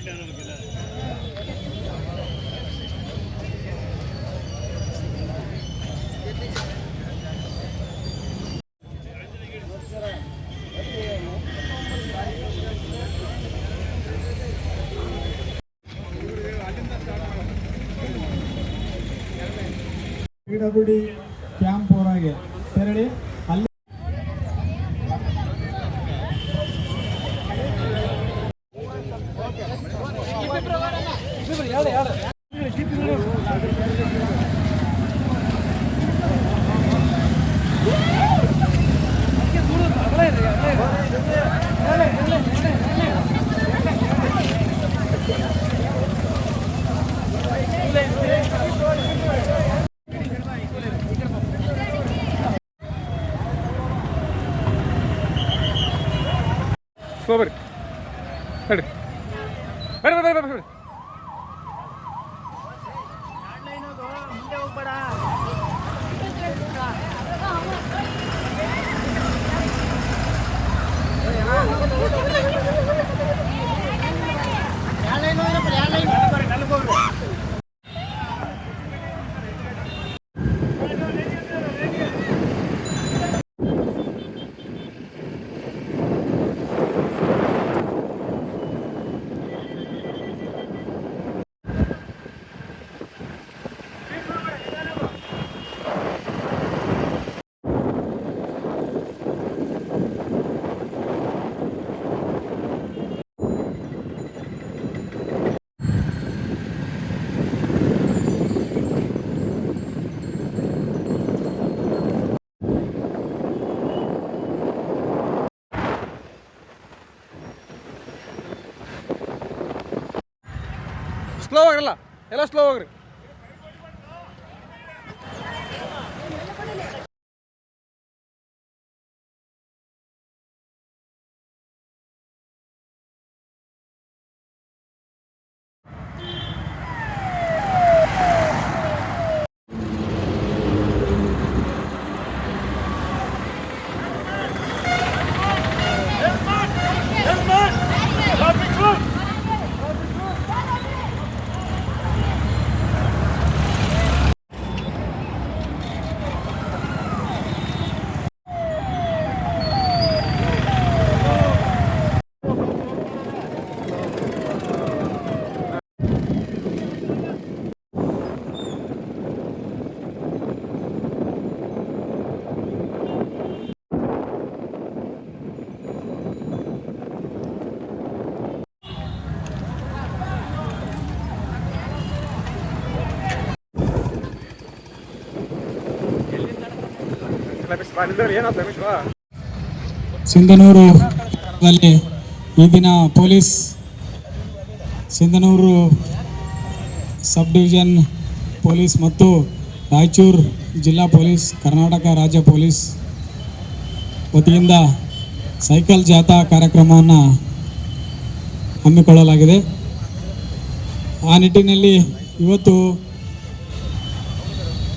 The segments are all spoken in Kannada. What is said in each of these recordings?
PWD ಕ್ಯಾಂಪ್ ಹೊರಗೆ ತೆರಳಿ ಅಲ್ಲಿ ಬರ್ರಿ ಬರ್ರಿ ಬರ್ರಿ ಬರ್ರಿ ಬರ್ರಿ ಬರ್ರಿ ಸ್ಲೋ ಆಗಿರಲ್ಲ ಎಲ್ಲ ಸ್ಲೋ ಆಗ್ರಿ. ಸಿಂಧನೂರಲ್ಲಿ ಈ ದಿನ police Sindhanur sub division police ಮತ್ತು ರಾಯಚೂರು ಜಿಲ್ಲಾ ಪೊಲೀಸ್ ಕರ್ನಾಟಕ ರಾಜ್ಯ ಪೊಲೀಸ್ ವತಿಯಿಂದ ಸೈಕಲ್ ಜಾಥಾ ಕಾರ್ಯಕ್ರಮವನ್ನು ಹಮ್ಮಿಕೊಳ್ಳಲಾಗಿದೆ. ಆ ನಿಟ್ಟಿನಲ್ಲಿ ಇವತ್ತು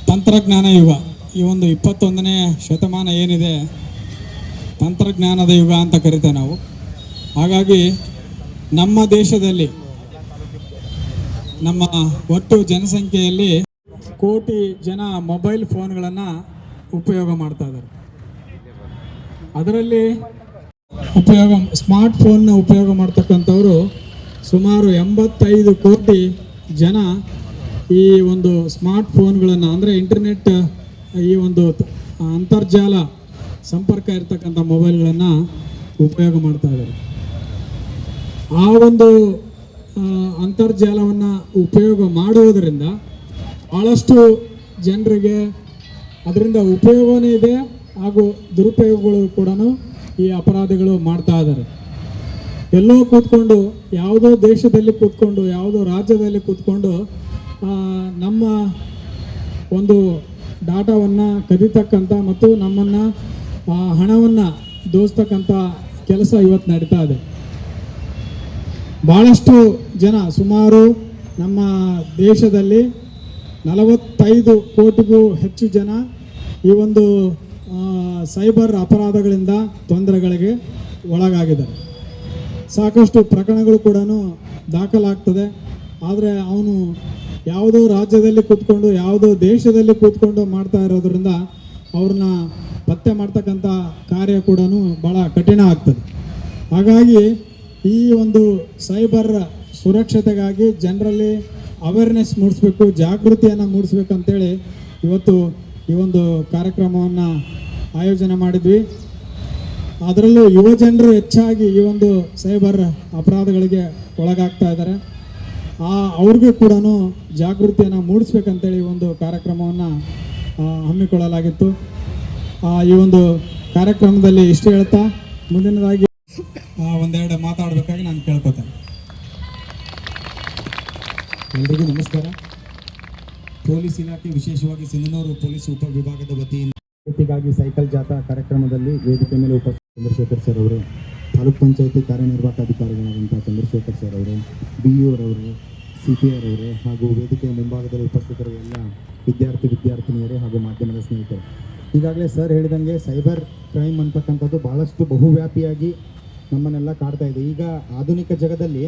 ತಂತ್ರಜ್ಞಾನ ಯುಗ, ಈ ಒಂದು 21ನೇ ಶತಮಾನ ಏನಿದೆ ತಂತ್ರಜ್ಞಾನದ ಯುಗ ಅಂತ ಕರಿತೇವೆ ನಾವು. ಹಾಗಾಗಿ ನಮ್ಮ ದೇಶದಲ್ಲಿ ನಮ್ಮ ಒಟ್ಟು ಜನಸಂಖ್ಯೆಯಲ್ಲಿ ಕೋಟಿ ಜನ ಮೊಬೈಲ್ ಫೋನ್ಗಳನ್ನು ಉಪಯೋಗ ಮಾಡ್ತಾ ಇದ್ದಾರೆ. ಅದರಲ್ಲಿ ಸ್ಮಾರ್ಟ್ ಫೋನ್ನ ಉಪಯೋಗ ಮಾಡ್ತಕ್ಕಂಥವರು ಸುಮಾರು 85 ಕೋಟಿ ಜನ ಈ ಒಂದು ಸ್ಮಾರ್ಟ್ ಫೋನ್ಗಳನ್ನು ಅಂದರೆ ಇಂಟರ್ನೆಟ್, ಈ ಒಂದು ಅಂತರ್ಜಾಲ ಸಂಪರ್ಕ ಇರ್ತಕ್ಕಂಥ ಮೊಬೈಲ್ಗಳನ್ನು ಉಪಯೋಗ ಮಾಡ್ತಾ ಇದ್ದಾರೆ. ಆ ಒಂದು ಅಂತರ್ಜಾಲವನ್ನು ಉಪಯೋಗ ಮಾಡುವುದರಿಂದ ಭಾಳಷ್ಟು ಜನರಿಗೆ ಅದರಿಂದ ಉಪಯೋಗವೂ ಇದೆ ಹಾಗೂ ದುರುಪಯೋಗಗಳು ಕೂಡ ಈ ಅಪರಾಧಿಗಳು ಮಾಡ್ತಾ ಇದ್ದಾರೆ. ಎಲ್ಲೋ ಕೂತ್ಕೊಂಡು, ಯಾವುದೋ ದೇಶದಲ್ಲಿ ಕೂತ್ಕೊಂಡು, ಯಾವುದೋ ರಾಜ್ಯದಲ್ಲಿ ಕೂತ್ಕೊಂಡು ನಮ್ಮ ಒಂದು ಡಾಟಾವನ್ನು ಕದಿತಕ್ಕಂಥ ಮತ್ತು ನಮ್ಮನ್ನು ಹಣವನ್ನು ದೋಸ್ತಕ್ಕಂಥ ಕೆಲಸ ಇವತ್ತು ನಡೀತಾ ಇದೆ. ಭಾಳಷ್ಟು ಜನ, ಸುಮಾರು ನಮ್ಮ ದೇಶದಲ್ಲಿ 45 ಕೋಟಿಗೂ ಹೆಚ್ಚು ಜನ ಈ ಒಂದು ಸೈಬರ್ ಅಪರಾಧಗಳಿಂದ ತೊಂದರೆಗಳಿಗೆ ಒಳಗಾಗಿದ್ದಾರೆ. ಸಾಕಷ್ಟು ಪ್ರಕರಣಗಳು ಕೂಡ ದಾಖಲಾಗ್ತದೆ. ಆದರೆ ಅವನು ಯಾವುದೋ ರಾಜ್ಯದಲ್ಲಿ ಕೂತ್ಕೊಂಡು ಯಾವುದೋ ದೇಶದಲ್ಲಿ ಕೂತ್ಕೊಂಡು ಮಾಡ್ತಾ ಇರೋದ್ರಿಂದ ಅವ್ರನ್ನ ಪತ್ತೆ ಮಾಡ್ತಕ್ಕಂಥ ಕಾರ್ಯ ಕೂಡ ಭಾಳ ಕಠಿಣ ಆಗ್ತದೆ. ಹಾಗಾಗಿ ಈ ಒಂದು ಸೈಬರ್ ಸುರಕ್ಷತೆಗಾಗಿ ಜನರಲ್ಲಿ ಅವೇರ್ನೆಸ್ ಮೂಡಿಸ್ಬೇಕು, ಜಾಗೃತಿಯನ್ನು ಮೂಡಿಸ್ಬೇಕು ಅಂತೇಳಿ ಇವತ್ತು ಈ ಒಂದು ಕಾರ್ಯಕ್ರಮವನ್ನು ಆಯೋಜನೆ ಮಾಡಿದ್ವಿ. ಅದರಲ್ಲೂ ಯುವ ಜನರು ಹೆಚ್ಚಾಗಿ ಈ ಒಂದು ಸೈಬರ್ ಅಪರಾಧಗಳಿಗೆ ಒಳಗಾಗ್ತಾ ಇದ್ದಾರೆ. ಅವ್ರಿಗೂ ಕೂಡ ಜಾಗೃತಿಯನ್ನು ಮೂಡಿಸ್ಬೇಕಂತೇಳಿ ಒಂದು ಕಾರ್ಯಕ್ರಮವನ್ನು ಹಮ್ಮಿಕೊಳ್ಳಲಾಗಿತ್ತು. ಈ ಒಂದು ಕಾರ್ಯಕ್ರಮದಲ್ಲಿ ಇಷ್ಟು ಹೇಳ್ತಾ ಮುಂದಿನದಾಗಿ ಒಂದೆರಡು ಮಾತಾಡಬೇಕಾಗಿ ನಾನು ಕೇಳ್ಕೊತೇನೆ. ಎಲ್ರಿಗೂ ನಮಸ್ಕಾರ. ಪೊಲೀಸ್ ಇಲಾಖೆ ವಿಶೇಷವಾಗಿ ಸಿಂಧನೂರು ಪೊಲೀಸ್ ಉಪವಿಭಾಗದ ವತಿಯಿಂದ ಜಾಗೃತಿಗಾಗಿ ಸೈಕಲ್ ಜಾಥಾ ಕಾರ್ಯಕ್ರಮದಲ್ಲಿ ವೇದಿಕೆ ಮೇಲೆ ಉಪಸ್ಥಿತ ಚಂದ್ರಶೇಖರ್ ಸರ್ ಅವರು, ತಾಲೂಕ್ ಪಂಚಾಯತಿ ಕಾರ್ಯನಿರ್ವಾಹಕ ಅಧಿಕಾರಿಗಳಾದಂಥ ಚಂದ್ರಶೇಖರ್ ಸರ್ ಅವರು, BEO ರವರು, CPR ಅವರು ಹಾಗೂ ವೇದಿಕೆಯ ಮುಂಭಾಗದಲ್ಲಿ ಉಪಸ್ಥಿತರು ಎಲ್ಲ ವಿದ್ಯಾರ್ಥಿನಿಯರೇ ಹಾಗೂ ಮಾಧ್ಯಮದ ಸ್ನೇಹಿತರು. ಈಗಾಗಲೇ ಸರ್ ಹೇಳಿದಂಗೆ ಸೈಬರ್ ಕ್ರೈಮ್ ಅಂತಕ್ಕಂಥದ್ದು ಬಹಳಷ್ಟು ಬಹುವ್ಯಾಪಿಯಾಗಿ ನಮ್ಮನ್ನೆಲ್ಲ ಕಾಡ್ತಾ ಇದೆ. ಈಗ ಆಧುನಿಕ ಜಗದಲ್ಲಿ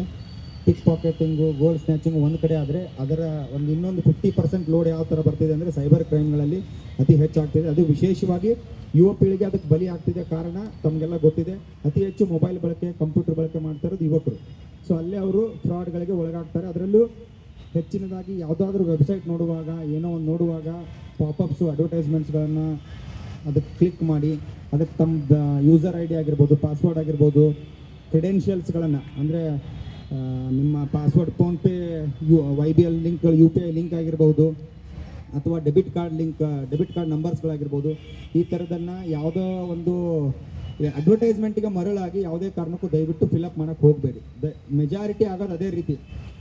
ಪಿಕ್ ಪಾಕೆಟಿಂಗು, ಗೋಲ್ಡ್ ಸ್ನ್ಯಾಚಿಂಗು ಒಂದು ಕಡೆ ಆದರೆ ಅದರ ಇನ್ನೊಂದು 50% ಲೋಡ್ ಯಾವ ಥರ ಬರ್ತಿದೆ ಅಂದರೆ ಸೈಬರ್ ಕ್ರೈಮ್ಗಳಲ್ಲಿ ಅತಿ ಹೆಚ್ಚಾಗ್ತಿದೆ. ಅದು ವಿಶೇಷವಾಗಿ ಯುವ ಪೀಳಿಗೆ ಅದಕ್ಕೆ ಬಲಿ ಆಗ್ತಿದೆ. ಕಾರಣ ತಮಗೆಲ್ಲ ಗೊತ್ತಿದೆ, ಅತಿ ಹೆಚ್ಚು ಮೊಬೈಲ್ ಬಳಕೆ, ಕಂಪ್ಯೂಟರ್ ಬಳಕೆ ಮಾಡ್ತಾ ಇರೋದು ಯುವಕರು. ಸೊ ಅಲ್ಲೇ ಅವರು ಫ್ರಾಡ್ಗಳಿಗೆ ಒಳಗಾಗ್ತಾರೆ. ಅದರಲ್ಲೂ ಹೆಚ್ಚಿನದಾಗಿ ಯಾವುದಾದ್ರೂ ವೆಬ್ಸೈಟ್ ನೋಡುವಾಗ, ಏನೋ ಒಂದು ನೋಡುವಾಗ ಪಾಪಪ್ಸು, ಅಡ್ವರ್ಟೈಸ್ಮೆಂಟ್ಸ್ಗಳನ್ನು ಅದಕ್ಕೆ ಕ್ಲಿಕ್ ಮಾಡಿ ಅದಕ್ಕೆ ತಮ್ಮದು ಯೂಸರ್ ID ಆಗಿರ್ಬೋದು, ಪಾಸ್ವರ್ಡ್ ಆಗಿರ್ಬೋದು, ಕ್ರೆಡೆನ್ಷಿಯಲ್ಸ್ಗಳನ್ನು ಅಂದರೆ ನಿಮ್ಮ ಪಾಸ್ವರ್ಡ್, ಫೋನ್ಪೇ, YBL ಲಿಂಕ್ಗಳು, UPI ಲಿಂಕ್ ಆಗಿರ್ಬೋದು, ಅಥವಾ ಡೆಬಿಟ್ ಕಾರ್ಡ್ ನಂಬರ್ಸ್ಗಳಾಗಿರ್ಬೋದು, ಈ ಥರದನ್ನು ಯಾವುದೋ ಒಂದು ಅಡ್ವರ್ಟೈಸ್ಮೆಂಟಿಗೆ ಮರಳಾಗಿ ಯಾವುದೇ ಕಾರಣಕ್ಕೂ ದಯವಿಟ್ಟು ಫಿಲಪ್ ಮಾಡೋಕ್ಕೆ ಹೋಗಬೇಡಿ. ಮೆಜಾರಿಟಿ ಆಗೋದು ಅದೇ ರೀತಿ.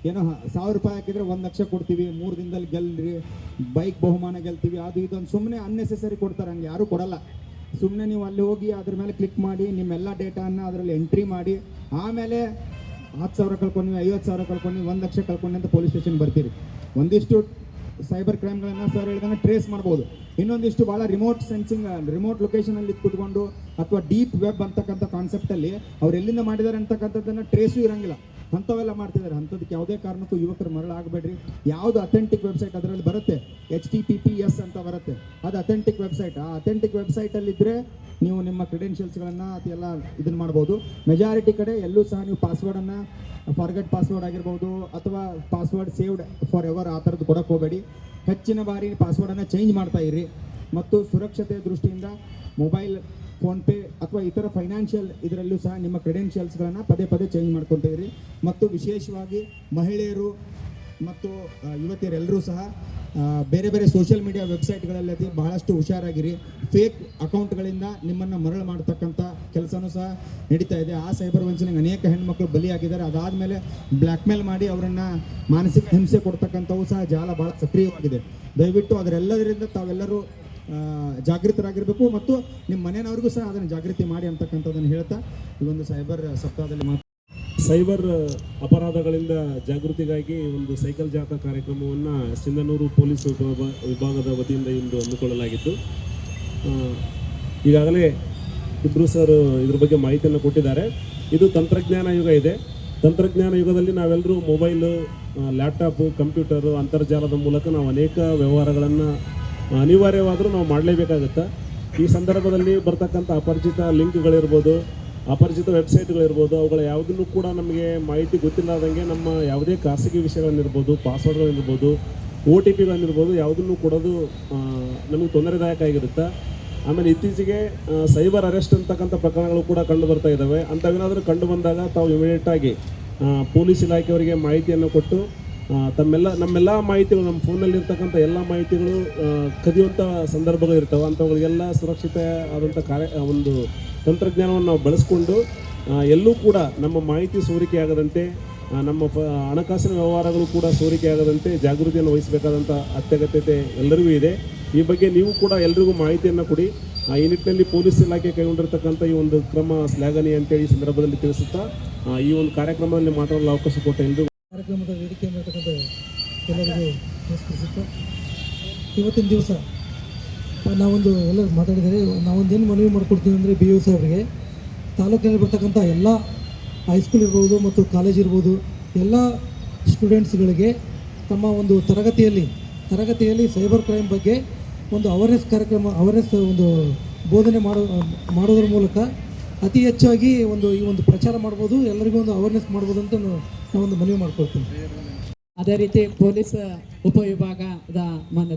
ಏನೋ 1000 ರೂಪಾಯಿ ಹಾಕಿದರೆ 1 ಲಕ್ಷ ಕೊಡ್ತೀವಿ, 3 ದಿನದಲ್ಲಿ ಗೆಲ್ರಿ, ಬೈಕ್ ಬಹುಮಾನ ಗೆಲ್ತೀವಿ, ಅದು ಇದೊಂದು ಸುಮ್ಮನೆ ಅನ್ನೆಸೆಸರಿ ಕೊಡ್ತಾರೆ. ಹಂಗೆ ಯಾರೂ ಕೊಡಲ್ಲ. ಸುಮ್ಮನೆ ನೀವು ಅಲ್ಲಿ ಹೋಗಿ ಅದ್ರ ಮೇಲೆ ಕ್ಲಿಕ್ ಮಾಡಿ ನಿಮ್ಮೆಲ್ಲ ಡೇಟಾವನ್ನು ಅದರಲ್ಲಿ ಎಂಟ್ರಿ ಮಾಡಿ ಆಮೇಲೆ 10,000 ಕಳ್ಕೊಂಡು, 50,000 ಕಳ್ಕೊಂಡು, 1 ಲಕ್ಷ ಕಳ್ಕೊಂಡು ಅಂತ ಪೊಲೀಸ್ ಸ್ಟೇಷನ್ ಬರ್ತೀರಿ. ಒಂದಿಷ್ಟು ಸೈಬರ್ ಕ್ರೈಮ್ಗಳನ್ನು ಸರ್ ಹೇಳಿದಂಗೆ ಟ್ರೇಸ್ ಮಾಡ್ಬೋದು. ಇನ್ನೊಂದಿಷ್ಟು ಭಾಳ ರಿಮೋಟ್ ಲೊಕೇಶನಲ್ಲಿ ಕೂತ್ಕೊಂಡು ಅಥವಾ ಡೀಪ್ ವೆಬ್ ಅಂತಕ್ಕಂಥ ಕಾನ್ಸೆಪ್ಟಲ್ಲಿ ಅವ್ರು ಎಲ್ಲಿಂದ ಮಾಡಿದ್ದಾರೆ ಅಂತಕ್ಕಂಥದ್ದನ್ನು ಟ್ರೇಸು ಇರೋಂಗಿಲ್ಲ. ಅಂಥವೆಲ್ಲ ಮಾಡ್ತಿದ್ದಾರೆ. ಅಂಥದಕ್ಕೆ ಯಾವುದೇ ಕಾರಣಕ್ಕೂ ಯುವಕರು ಮರಳಾಗಬೇಡ್ರಿ. ಯಾವುದು ಅಥೆಂಟಿಕ್ ವೆಬ್ಸೈಟ್ ಅದರಲ್ಲಿ ಬರುತ್ತೆ, HTTPS ಅಂತ ಬರುತ್ತೆ, ಅದು ಅಥೆಂಟಿಕ್ ವೆಬ್ಸೈಟ್. ಆ ಅಥೆಂಟಿಕ್ ವೆಬ್ಸೈಟಲ್ಲಿದ್ದರೆ ನೀವು ನಿಮ್ಮ ಕ್ರೆಡೆನ್ಷಿಯಲ್ಸ್ಗಳನ್ನು ಅದೆಲ್ಲ ಇದನ್ನು ಮಾಡ್ಬೋದು. ಮೆಜಾರಿಟಿ ಕಡೆ ಎಲ್ಲೂ ಸಹ ನೀವು ಪಾಸ್ವರ್ಡನ್ನು ಫಾರ್ಗೆಟ್ ಪಾಸ್ವರ್ಡ್ ಆಗಿರ್ಬೋದು ಅಥವಾ ಪಾಸ್ವರ್ಡ್ ಸೇವ್ಡ್ ಫಾರ್ ಎವರ್ ಆ ಥರದ್ದು ಕೊಡೋಕ್ಕೆ ಹೋಗಬೇಡಿ. ಹೆಚ್ಚಿನ ಬಾರಿ ಪಾಸ್ವರ್ಡನ್ನು ಚೇಂಜ್ ಮಾಡ್ತಾ ಇರಿ. ಮತ್ತು ಸುರಕ್ಷತೆಯ ದೃಷ್ಟಿಯಿಂದ ಮೊಬೈಲ್, ಫೋನ್ಪೇ ಅಥವಾ ಇತರ ಫೈನಾನ್ಷಿಯಲ್ ಇದರಲ್ಲೂ ಸಹ ನಿಮ್ಮ ಕ್ರೆಡೆನ್ಷಿಯಲ್ಸ್ಗಳನ್ನು ಪದೇ ಚೇಂಜ್ ಮಾಡ್ಕೊತಾ ಇರಿ. ಮತ್ತು ವಿಶೇಷವಾಗಿ ಮಹಿಳೆಯರು ಮತ್ತು ಯುವತಿಯರೆಲ್ಲರೂ ಸಹ ಬೇರೆ ಬೇರೆ ಸೋಷಿಯಲ್ ಮೀಡಿಯಾ ವೆಬ್ಸೈಟ್ಗಳಲ್ಲಿ ಬಹಳಷ್ಟು ಹುಷಾರಾಗಿರಿ. ಫೇಕ್ ಅಕೌಂಟ್ಗಳಿಂದ ನಿಮ್ಮನ್ನು ಮರಳು ಮಾಡ್ತಕ್ಕಂಥ ಕೆಲಸನೂ ಸಹ ನಡೀತಾ ಇದೆ. ಆ ಸೈಬರ್ ವಂಚನೆಗೆ ಅನೇಕ ಹೆಣ್ಮಕ್ಳು ಬಲಿಯಾಗಿದ್ದಾರೆ. ಅದಾದಮೇಲೆ ಬ್ಲ್ಯಾಕ್ಮೇಲ್ ಮಾಡಿ ಅವರನ್ನು ಮಾನಸಿಕ ಹಿಂಸೆ ಕೊಡ್ತಕ್ಕಂಥವು ಸಹ ಜಾಲ ಭಾಳ ಸಕ್ರಿಯವಾಗಿದೆ. ದಯವಿಟ್ಟು ಅದರೆಲ್ಲದರಿಂದ ತಾವೆಲ್ಲರೂ ಜಾಗೃತರಾಗಿರಬೇಕು ಮತ್ತು ನಿಮ್ಮ ಮನೆಯವ್ರಿಗೂ ಸಹ ಅದನ್ನು ಜಾಗೃತಿ ಮಾಡಿ ಅಂತಕ್ಕಂಥದ್ದನ್ನು ಹೇಳ್ತಾ ಈ ಒಂದು ಸೈಬರ್ ಸಪ್ತಾಹದಲ್ಲಿ ಸೈಬರ್ ಅಪರಾಧಗಳಿಂದ ಜಾಗೃತಿಗಾಗಿ ಒಂದು ಸೈಕಲ್ ಜಾಥಾ ಕಾರ್ಯಕ್ರಮವನ್ನು ಸಿಂಧನೂರು ಪೊಲೀಸ್ ವಿಭಾಗದ ವತಿಯಿಂದ ಇಂದು ಹಮ್ಮಿಕೊಳ್ಳಲಾಗಿತ್ತು. ಈಗಾಗಲೇ ಇಬ್ಬರು ಸರ್ ಇದ್ರ ಬಗ್ಗೆ ಮಾಹಿತಿಯನ್ನು ಕೊಟ್ಟಿದ್ದಾರೆ. ಇದು ತಂತ್ರಜ್ಞಾನ ಯುಗ ಇದೆ. ತಂತ್ರಜ್ಞಾನ ಯುಗದಲ್ಲಿ ನಾವೆಲ್ಲರೂ ಮೊಬೈಲು, ಲ್ಯಾಪ್ಟಾಪು, ಕಂಪ್ಯೂಟರು, ಅಂತರ್ಜಾಲದ ಮೂಲಕ ನಾವು ಅನೇಕ ವ್ಯವಹಾರಗಳನ್ನು ಅನಿವಾರ್ಯವಾದರೂ ನಾವು ಮಾಡಲೇಬೇಕಾಗುತ್ತೆ. ಈ ಸಂದರ್ಭದಲ್ಲಿ ಬರ್ತಕ್ಕಂಥ ಅಪರಿಚಿತ ಲಿಂಕ್ಗಳಿರ್ಬೋದು, ಅಪರಿಚಿತ ವೆಬ್ಸೈಟ್ಗಳಿರ್ಬೋದು, ಅವುಗಳ ಯಾವುದನ್ನು ಕೂಡ ನಮಗೆ ಮಾಹಿತಿ ಗೊತ್ತಿಲ್ಲದಂಗೆ ನಮ್ಮ ಯಾವುದೇ ಖಾಸಗಿ ವಿಷಯಗಳನ್ನಿರ್ಬೋದು, ಪಾಸ್ವರ್ಡ್ಗಳಿರ್ಬೋದು, OTPಗಳಿರ್ಬೋದು ಯಾವುದನ್ನು ಕೊಡೋದು ನಮಗೆ ತೊಂದರೆದಾಯಕ ಆಗಿರುತ್ತೆ. ಆಮೇಲೆ ಇತ್ತೀಚೆಗೆ ಸೈಬರ್ ಅರೆಸ್ಟ್ ಅಂತಕ್ಕಂಥ ಪ್ರಕರಣಗಳು ಕೂಡ ಕಂಡು ಬರ್ತಾ ಇದ್ದಾವೆ. ಅಂಥವೇನಾದರೂ ಕಂಡು ಬಂದಾಗ ತಾವು ಇಮಿಡಿಯೇಟಾಗಿ ಪೊಲೀಸ್ ಇಲಾಖೆಯವರಿಗೆ ಮಾಹಿತಿಯನ್ನು ಕೊಟ್ಟು ನಮ್ಮೆಲ್ಲ ಮಾಹಿತಿಗಳು, ನಮ್ಮ ಫೋನಲ್ಲಿರ್ತಕ್ಕಂಥ ಎಲ್ಲ ಮಾಹಿತಿಗಳು ಕದಿಯುವಂಥ ಸಂದರ್ಭಗಳು ಇರ್ತವೆ. ಅಂಥವುಗಳಿಗೆಲ್ಲ ಸುರಕ್ಷಿತ ಆದಂಥ ಒಂದು ತಂತ್ರಜ್ಞಾನವನ್ನು ನಾವು ಬಳಸ್ಕೊಂಡು ಎಲ್ಲೂ ಕೂಡ ನಮ್ಮ ಮಾಹಿತಿ ಸೋರಿಕೆಯಾಗದಂತೆ, ನಮ್ಮ ಹಣಕಾಸಿನ ವ್ಯವಹಾರಗಳು ಕೂಡ ಸೋರಿಕೆಯಾಗದಂತೆ ಜಾಗೃತಿಯನ್ನು ವಹಿಸಬೇಕಾದಂಥ ಅತ್ಯಗತ್ಯತೆ ಎಲ್ಲರಿಗೂ ಇದೆ. ಈ ಬಗ್ಗೆ ನೀವು ಕೂಡ ಎಲ್ರಿಗೂ ಮಾಹಿತಿಯನ್ನು ಕೊಡಿ. ಈ ನಿಟ್ಟಿನಲ್ಲಿ ಪೊಲೀಸ್ ಇಲಾಖೆ ಕೈಗೊಂಡಿರ್ತಕ್ಕಂಥ ಈ ಒಂದು ಕ್ರಮ ಶ್ಲಾಘನೀಯ ಅಂತೇಳಿ ಈ ಸಂದರ್ಭದಲ್ಲಿ ತಿಳಿಸುತ್ತಾ ಈ ಒಂದು ಕಾರ್ಯಕ್ರಮದಲ್ಲಿ ಮಾತನಾಡಲು ಅವಕಾಶ ಕೊಟ್ಟ ಎಲ್ಲರಿಗೂ ಕಾರ್ಯಕ್ರಮದ ವೇದಿಕೆ ಮಾಡಿರ್ತಕ್ಕಂಥ ಎಲ್ಲರಿಗೂ ನಮಸ್ಕರಿಸುತ್ತಾ, ಇವತ್ತಿನ ದಿವಸ ನಾವೊಂದು ಎಲ್ಲ ಮಾತಾಡಿದರೆ ನಾವೊಂದೇನು ಮನವಿ ಮಾಡಿಕೊಡ್ತೀವಿ ಅಂದರೆ BO ಸಾಹೇಬರಿಗೆ ತಾಲೂಕಿನಲ್ಲಿ ಬರ್ತಕ್ಕಂಥ ಎಲ್ಲ ಹೈಸ್ಕೂಲ್ ಇರ್ಬೋದು ಮತ್ತು ಕಾಲೇಜ್ ಇರ್ಬೋದು ಎಲ್ಲ ಸ್ಟೂಡೆಂಟ್ಸ್ಗಳಿಗೆ ತಮ್ಮ ಒಂದು ತರಗತಿಯಲ್ಲಿ ಸೈಬರ್ ಕ್ರೈಮ್ ಬಗ್ಗೆ ಒಂದು ಅವೇರ್ನೆಸ್ ಒಂದು ಬೋಧನೆ ಮಾಡೋದ್ರ ಮೂಲಕ ಅತಿ ಹೆಚ್ಚಾಗಿ ಈ ಒಂದು ಪ್ರಚಾರ ಮಾಡ್ಬೋದು, ಎಲ್ಲರಿಗೂ ಒಂದು ಅವೇರ್ನೆಸ್ ಮಾಡ್ಬೋದು ಅಂತ ನಾವೊಂದು ಮನವಿ ಮಾಡ್ಕೊಳ್ತೀನಿ. ಅದೇ ರೀತಿ ಪೊಲೀಸ್ ಉಪವಿಭಾಗದ ಮಾನ್ಯ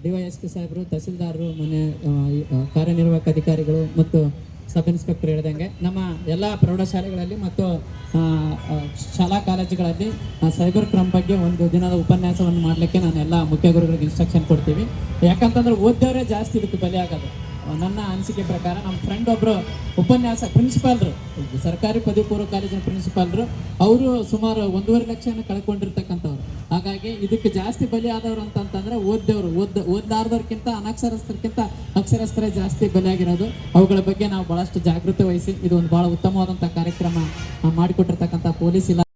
DYSP ಸಾಹೇಬರು, ತಹಸೀಲ್ದಾರರು, ಕಾರ್ಯನಿರ್ವಾಹಕ ಅಧಿಕಾರಿಗಳು ಮತ್ತು ಸಬ್ ಇನ್ಸ್ಪೆಕ್ಟರ್ ಹೇಳಿದಂಗೆ ನಮ್ಮ ಎಲ್ಲ ಪ್ರೌಢಶಾಲೆಗಳಲ್ಲಿ ಮತ್ತು ಶಾಲಾ ಕಾಲೇಜುಗಳಲ್ಲಿ ಸೈಬರ್ ಕ್ರೈಮ್ ಬಗ್ಗೆ ಒಂದು ದಿನದ ಉಪನ್ಯಾಸವನ್ನು ಮಾಡಲಿಕ್ಕೆ ನಾನು ಎಲ್ಲ ಮುಖ್ಯ ಗುರುಗಳಿಗೆ ಇನ್ಸ್ಟ್ರಕ್ಷನ್ ಕೊಡ್ತೀವಿ. ಯಾಕಂತಂದ್ರೆ ಓದ್ದವರೇ ಜಾಸ್ತಿ ಇದಕ್ಕೆ ಬಲಿಯಾಗೋದು. ನನ್ನ ಅನಿಸಿಕೆ ಪ್ರಕಾರ ನಮ್ಮ ಫ್ರೆಂಡ್ ಒಬ್ಬರು ಪ್ರಿನ್ಸಿಪಾಲ್ರು, ಸರ್ಕಾರಿ ಪದವಿ ಪೂರ್ವ ಕಾಲೇಜಿನ ಪ್ರಿನ್ಸಿಪಾಲ್ರು, ಅವರು ಸುಮಾರು 1.5 ಲಕ್ಷನ ಕಳ್ಕೊಂಡಿರ್ತಕ್ಕಂಥವ್ರು. ಹಾಗಾಗಿ ಇದಕ್ಕೆ ಜಾಸ್ತಿ ಬಲಿ ಆದವರು ಅಂತಂತಂದ್ರೆ ಓದ್ಲಾರ್ದವ್ರಿಗಿಂತ ಅನಕ್ಷರಸ್ಥರಿಗಿಂತ ಅಕ್ಷರಸ್ಥರೇ ಜಾಸ್ತಿ ಬಲಿಯಾಗಿರೋದು. ಅವುಗಳ ಬಗ್ಗೆ ನಾವು ಬಹಳಷ್ಟು ಜಾಗೃತಿ ವಹಿಸಿ ಇದು ಒಂದು ಬಹಳ ಉತ್ತಮವಾದಂಥ ಕಾರ್ಯಕ್ರಮ ಮಾಡಿಕೊಟ್ಟಿರ್ತಕ್ಕಂಥ ಪೊಲೀಸ್ ಇಲಾಖೆ